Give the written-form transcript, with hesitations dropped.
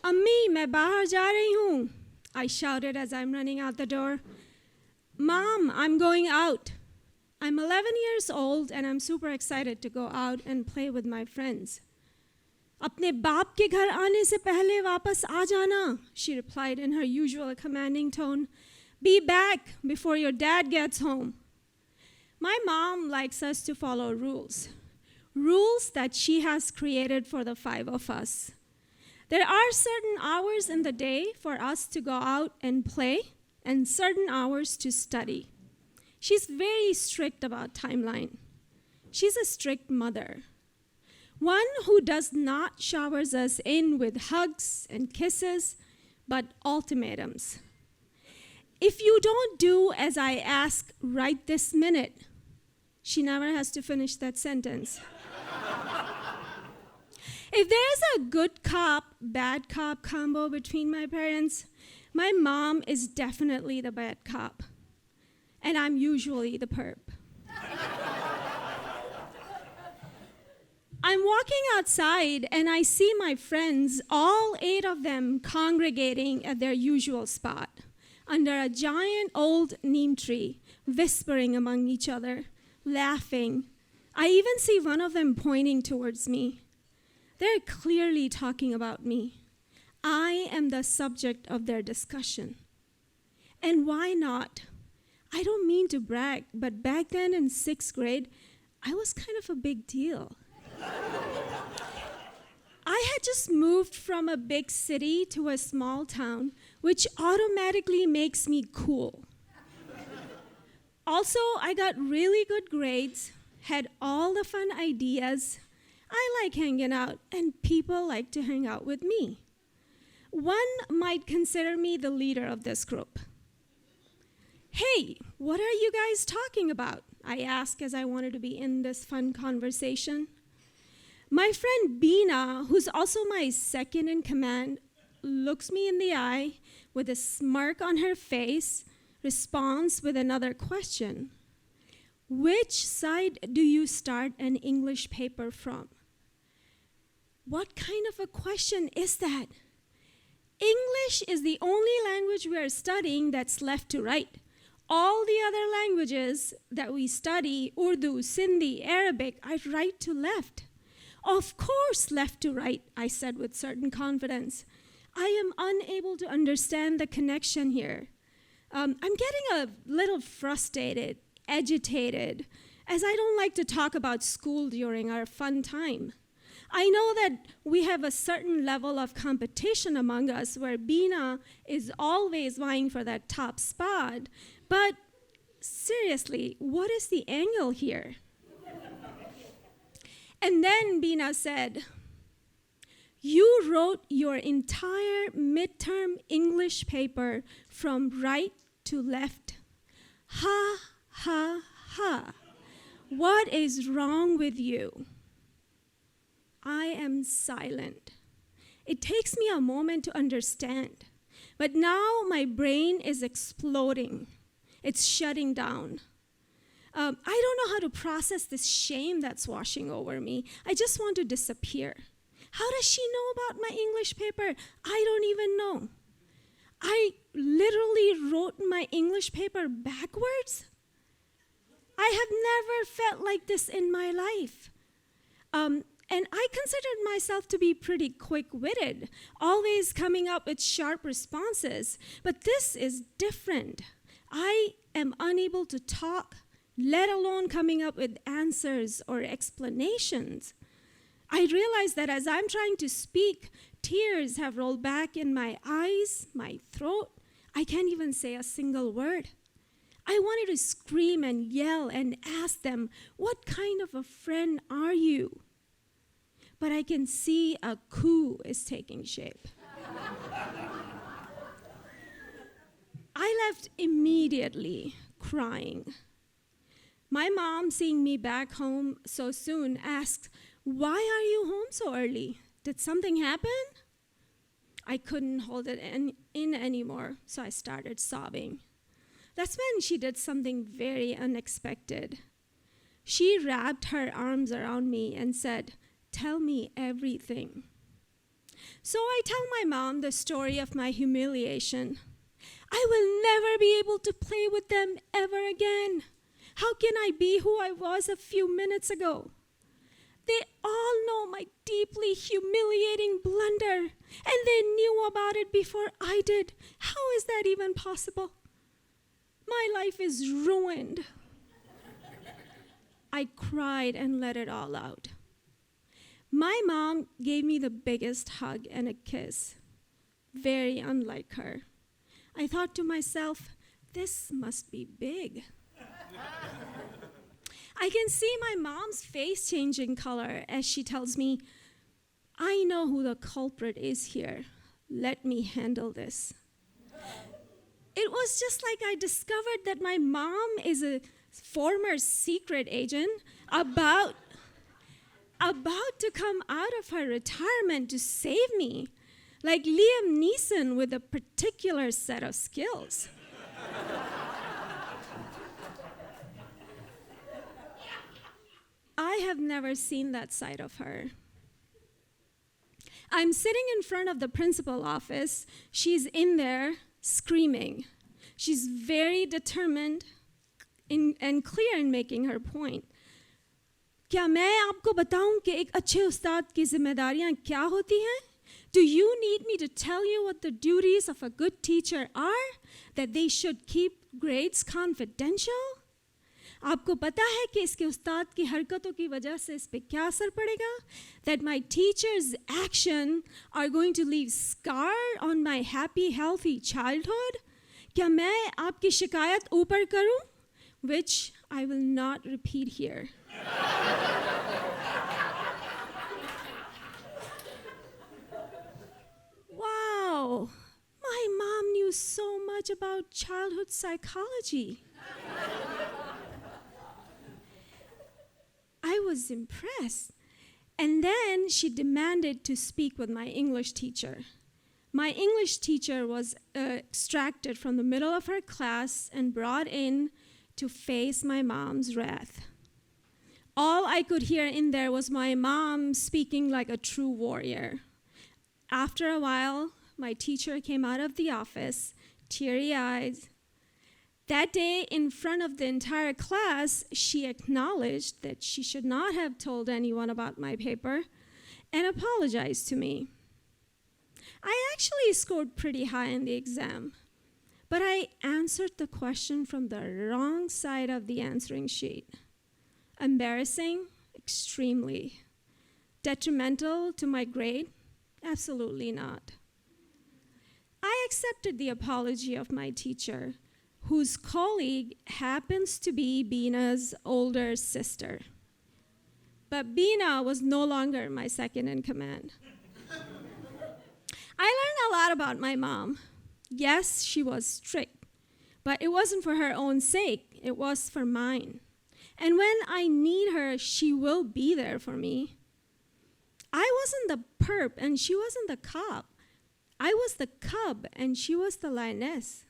Ammi, मैं बाहर जा रही हूँ, I shouted as I'm running out the door. Mom, I'm going out. I'm 11 years old and I'm super excited to go out and play with my friends. अपने बाप के घर आने से पहले वापस आ जाना, she replied in her usual commanding tone. Be back before your dad gets home. My mom likes us to follow rules. Rules that she has created for the 5 of us. There are certain hours in the day for us to go out and play and certain hours to study. She's very strict about timeline. She's a strict mother. One who does not showers us in with hugs and kisses, but ultimatums. If you don't do as I ask right this minute, she never has to finish that sentence. If there's a good cop, bad cop combo between my parents, my mom is definitely the bad cop, and I'm usually the perp. I'm walking outside and I see my friends, all 8 of them, congregating at their usual spot, under a giant old neem tree, whispering among each other, laughing. I even see one of them pointing towards me. They're clearly talking about me. I am the subject of their discussion. And why not? I don't mean to brag, but back then in 6th grade, I was kind of a big deal. I had just moved from a big city to a small town, which automatically makes me cool. Also, I got really good grades, had all the fun ideas. I like hanging out, and people like to hang out with me. One might consider me the leader of this group. Hey, what are you guys talking about? I asked as I wanted to be in this fun conversation. My friend Bina, who's also my second in command, looks me in the eye with a smirk on her face, responds with another question. Which side do you start an English paper from? What kind of a question is that? English is the only language we are studying that's left to right. All the other languages that we study, Urdu, Sindhi, Arabic, are right to left. Of course, left to right, I said with certain confidence. I am unable to understand the connection here. I'm getting a little frustrated, agitated, as I don't like to talk about school during our fun time. I know that we have a certain level of competition among us where Bina is always vying for that top spot, but seriously, what is the angle here? And then Bina said, you wrote your entire midterm English paper from right to left. Ha, ha, ha. What is wrong with you? I am silent. It takes me a moment to understand, but now my brain is exploding. It's shutting down. I don't know how to process this shame that's washing over me. I just want to disappear. How does she know about my English paper? I don't even know. I literally wrote my English paper backwards. I have never felt like this in my life. And I considered myself to be pretty quick-witted, always coming up with sharp responses. But this is different. I am unable to talk, let alone coming up with answers or explanations. I realize that as I'm trying to speak, tears have rolled back in my eyes, my throat. I can't even say a single word. I wanted to scream and yell and ask them, what kind of a friend are you? But I can see a coup is taking shape. I left immediately, crying. My mom, seeing me back home so soon, asked, why are you home so early? Did something happen? I couldn't hold it in anymore, so I started sobbing. That's when she did something very unexpected. She wrapped her arms around me and said, tell me everything. So I tell my mom the story of my humiliation. I will never be able to play with them ever again. How can I be who I was a few minutes ago? They all know my deeply humiliating blunder, and they knew about it before I did. How is that even possible? My life is ruined. I cried and let it all out. My mom gave me the biggest hug and a kiss. Very unlike her. I thought to myself, this must be big. I can see my mom's face changing color as she tells me, I know who the culprit is here. Let me handle this. It was just like I discovered that my mom is a former secret agent about to come out of her retirement to save me, like Liam Neeson with a particular set of skills. I have never seen that side of her. I'm sitting in front of the principal's office. She's in there screaming. She's very determined and clear in making her point. क्या मैं आपको बताऊं कि एक अच्छे उस्ताद की जिम्मेदारियां क्या होती हैं? Do you need me to tell you what the duties of a good teacher are? That they should keep grades confidential? आपको पता है कि इसके उस्ताद की हरकतों की वजह से इस पे क्या असर पड़ेगा? That my teacher's action are going to leave scar on my happy, healthy childhood? क्या मैं आपकी शिकायत ऊपर करूं? Which I will not repeat here. Wow, my mom knew so much about childhood psychology. I was impressed. And then she demanded to speak with my English teacher. My English teacher was extracted from the middle of her class and brought in to face my mom's wrath. All I could hear in there was my mom speaking like a true warrior. After a while, my teacher came out of the office, teary-eyed. That day, in front of the entire class, she acknowledged that she should not have told anyone about my paper and apologized to me. I actually scored pretty high in the exam, but I answered the question from the wrong side of the answering sheet. Embarrassing? Extremely. Detrimental to my grade? Absolutely not. I accepted the apology of my teacher, whose colleague happens to be Bina's older sister. But Bina was no longer my second in command. I learned a lot about my mom. Yes, she was strict, but it wasn't for her own sake, it was for mine. And when I need her, she will be there for me. I wasn't the perp and she wasn't the cop. I was the cub and she was the lioness.